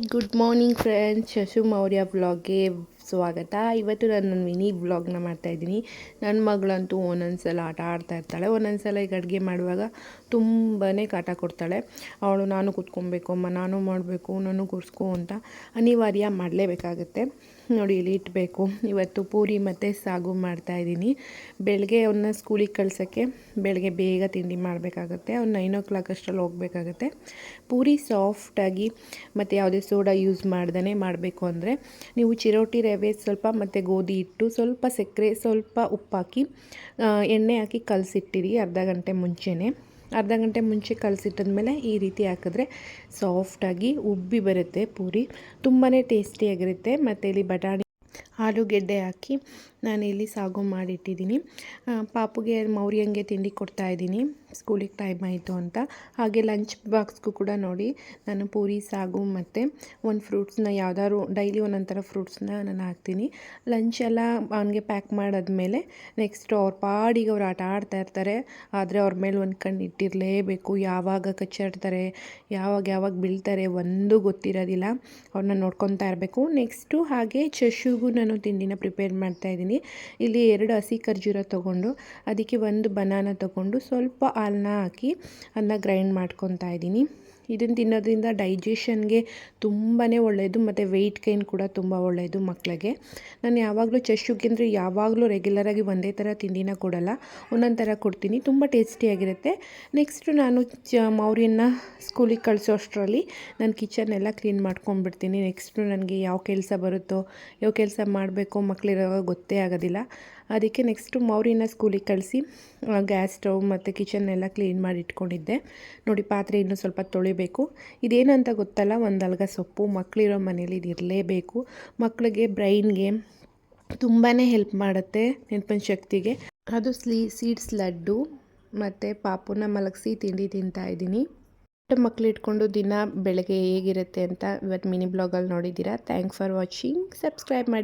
Good morning friends, ಶಶು Maurya ವ್ಲಾಗ್ಗೆ ಸ್ವಾಗತ. ಇವತ್ತು ನಾನು ಮಿನಿ ವ್ಲಾಗ್ನ ಮಾಡ್ತಾಯಿದ್ದೀನಿ. ನನ್ನ ಮಗಳಂತೂ ಒಂದೊಂದ್ಸಲ ಆಟ ಆಡ್ತಾ ಇರ್ತಾಳೆ. ಒಂದೊಂದ್ಸಲ ಈಗ ಅಡುಗೆ ಮಾಡುವಾಗ ತುಂಬಾ ಕಾಟ ಕೊಡ್ತಾಳೆ. ಅವಳು ನಾನು ಕೂತ್ಕೊಬೇಕು ಅಮ್ಮ, ನಾನು ಮಾಡಬೇಕು, ನಾನು ಕೂರಿಸ್ಕೊ ಅಂತ ಅನಿವಾರ್ಯ ಮಾಡಲೇಬೇಕಾಗತ್ತೆ. ನೋಡಿ ಇಲ್ಲಿ ಇಟ್ಟಬೇಕು. ಇವತ್ತು ಪೂರಿ ಮತ್ತು ಸಾಗು ಮಾಡ್ತಾಯಿದ್ದೀನಿ. ಬೆಳಗ್ಗೆ ಅವನ್ನ ಸ್ಕೂಲಿಗೆ ಕಳ್ಸೋಕ್ಕೆ ಬೆಳಗ್ಗೆ ಬೇಗ ತಿಂಡಿ ಮಾಡಬೇಕಾಗತ್ತೆ. ಅವ್ನು 9 o'clock ಅಷ್ಟರಲ್ಲಿ ಹೋಗಬೇಕಾಗತ್ತೆ. ಪೂರಿ ಸಾಫ್ಟಾಗಿ ಮತ್ತು ಯಾವುದೇ ಸೋಡಾ ಯೂಸ್ ಮಾಡ್ದೇ ಮಾಡಬೇಕು ಅಂದರೆ ನೀವು ಚಿರೋಟಿ ರವೆ ಸ್ವಲ್ಪ ಮತ್ತು ಗೋಧಿ ಹಿಟ್ಟು, ಸ್ವಲ್ಪ ಸಕ್ಕರೆ, ಸ್ವಲ್ಪ ಉಪ್ಪಾಕಿ ಎಣ್ಣೆ ಹಾಕಿ ಕಲಸಿಟ್ಟಿರಿ ಅರ್ಧ ಗಂಟೆ ಮುಂಚೆನೇ. ಅರ್ಧ ಗಂಟೆ ಮುಂಚೆ ಕಲಸಿಟ್ಟಿದ್ಮೇಲೆ ಈ ರೀತಿ ಹಾಕಿದ್ರೆ ಸಾಫ್ಟಾಗಿ ಉಬ್ಬಿ ಬರುತ್ತೆ ಪೂರಿ. ತುಂಬಾ ಟೇಸ್ಟಿಯಾಗಿರುತ್ತೆ. ಮತ್ತು ಇಲ್ಲಿ ಬಟಾಣಿ ಆಲೂಗೆಡ್ಡೆ ಹಾಕಿ ನಾನಿಲ್ಲಿ ಸಾಗು ಮಾಡಿಟ್ಟಿದ್ದೀನಿ. ಪಾಪುಗೆ ಮೌರ್ಯಂಗೆ ತಿಂಡಿ ಕೊಡ್ತಾಯಿದ್ದೀನಿ, ಸ್ಕೂಲಿಗೆ ಟೈಮ್ ಆಯಿತು ಅಂತ. ಹಾಗೆ ಲಂಚ್ ಬಾಕ್ಸ್ಗೂ ಕೂಡ ನೋಡಿ ನಾನು ಪೂರಿ ಸಾಗು ಮತ್ತು ಒಂದು ಫ್ರೂಟ್ಸ್ನ ಯಾವ್ದಾದ್ರು ಡೈಲಿ ಒಂದೊಂದು ಥರ ಫ್ರೂಟ್ಸ್ನ ನಾನು ಹಾಕ್ತೀನಿ. ಲಂಚ್ ಎಲ್ಲ ಅವನಿಗೆ ಪ್ಯಾಕ್ ಮಾಡಾದ್ಮೇಲೆ ನೆಕ್ಸ್ಟು ಅವ್ರ ಪಾಡಿಗೆ ಅವ್ರು ಆಟ ಆಡ್ತಾ ಇರ್ತಾರೆ. ಆದರೆ ಅವ್ರ ಮೇಲೆ ಒಂದು ಕಣ್ಣು ಇಟ್ಟಿರಲೇಬೇಕು. ಯಾವಾಗ ಕಚ್ಚಾಡ್ತಾರೆ, ಯಾವಾಗ ಬೀಳ್ತಾರೆ ಒಂದು ಗೊತ್ತಿರೋದಿಲ್ಲ. ಅವ್ರನ್ನ ನೋಡ್ಕೊತಾ ಇರಬೇಕು. ನೆಕ್ಸ್ಟು ಹಾಗೆ ಶಶುಗೂ ನಾನು ತಿಂಡಿನ ಪ್ರಿಪೇರ್ ಮಾಡ್ತಾಯಿದ್ದೀನಿ. ಇಲ್ಲಿ 2 ಹಸಿ ಖರ್ಜೂರ ತೊಗೊಂಡು ಅದಕ್ಕೆ ಒಂದು ಬನಾನ ತೊಗೊಂಡು ಸ್ವಲ್ಪ ಹಾಲನ್ನ ಹಾಕಿ ಅದನ್ನ ಗ್ರೈಂಡ್ ಮಾಡ್ಕೊತಾ ಇದ್ದೀನಿ. ಇದನ್ನು ತಿನ್ನೋದ್ರಿಂದ ಡೈಜೆಷನ್ಗೆ ತುಂಬಾ ಒಳ್ಳೆಯದು ಮತ್ತು ವೆಯ್ಟ್ ಗೈನ್ ಕೂಡ ತುಂಬ ಒಳ್ಳೆಯದು ಮಕ್ಕಳಿಗೆ. ನಾನು ಯಾವಾಗಲೂ ಶಶುಗೆ ಅಂದರೆ ಯಾವಾಗಲೂ ರೆಗ್ಯುಲರಾಗಿ ಒಂದೇ ಥರ ತಿಂಡಿನ ಕೊಡಲ್ಲ, ಒಂದೊಂದು ಥರ ಕೊಡ್ತೀನಿ. ತುಂಬ ಟೇಸ್ಟಿಯಾಗಿರುತ್ತೆ. ನೆಕ್ಸ್ಟು ನಾನು ಮೌರ್ಯನ ಸ್ಕೂಲಿಗೆ ಕಳಿಸೋ ಅಷ್ಟರಲ್ಲಿ ನಾನು ಕಿಚನ್ ಎಲ್ಲ ಕ್ಲೀನ್ ಮಾಡ್ಕೊಂಡ್ಬಿಡ್ತೀನಿ. ನೆಕ್ಸ್ಟು ನನಗೆ ಯಾವ ಕೆಲಸ ಬರುತ್ತೋ, ಯಾವ ಕೆಲಸ ಮಾಡಬೇಕೋ ಮಕ್ಕಳಿರುವಾಗ ಗೊತ್ತೇ ಆಗೋದಿಲ್ಲ. ಅದಕ್ಕೆ ನೆಕ್ಸ್ಟು ಮೌರ್ಯನ ಸ್ಕೂಲಿಗೆ ಕಳಿಸಿ ಗ್ಯಾಸ್ ಸ್ಟವ್ ಮತ್ತು ಕಿಚನ್ ಎಲ್ಲ ಕ್ಲೀನ್ ಮಾಡಿ ಇಟ್ಕೊಂಡಿದ್ದೆ. ನೋಡಿ ಪಾತ್ರೆ ಇನ್ನೂ ಸ್ವಲ್ಪ ತೊಳಿಬೇಕು. ಇದೇನಂತ ಗೊತ್ತಲ್ಲ, ಒಂದು ಅಲ್ಗ ಸೊಪ್ಪು ಮಕ್ಕಳಿರೋ ಮನೇಲಿ ಇದು ಇರಲೇಬೇಕು. ಮಕ್ಕಳಿಗೆ ಬ್ರೈನ್ಗೆ ತುಂಬಾ ಹೆಲ್ಪ್ ಮಾಡುತ್ತೆ, ನೆನಪಿನ ಶಕ್ತಿಗೆ. ಅದು ಸೀಡ್ಸ್ ಲಡ್ಡು ಮತ್ತು ಪಾಪುನ ಮಲಗಿಸಿ ತಿಂಡಿ ತಿಂತಾಯಿದ್ದೀನಿ. ಮಕ್ಕಳು ಇಟ್ಕೊಂಡು ದಿನ ಬೆಳಗ್ಗೆ ಹೇಗಿರುತ್ತೆ ಅಂತ ಇವತ್ತು ಮಿನಿ ಬ್ಲಾಗಲ್ಲಿ ನೋಡಿದ್ದೀರಾ. Thanks for watching. ಸಬ್ಸ್ಕ್ರೈಬ್ ಮಾಡಿ.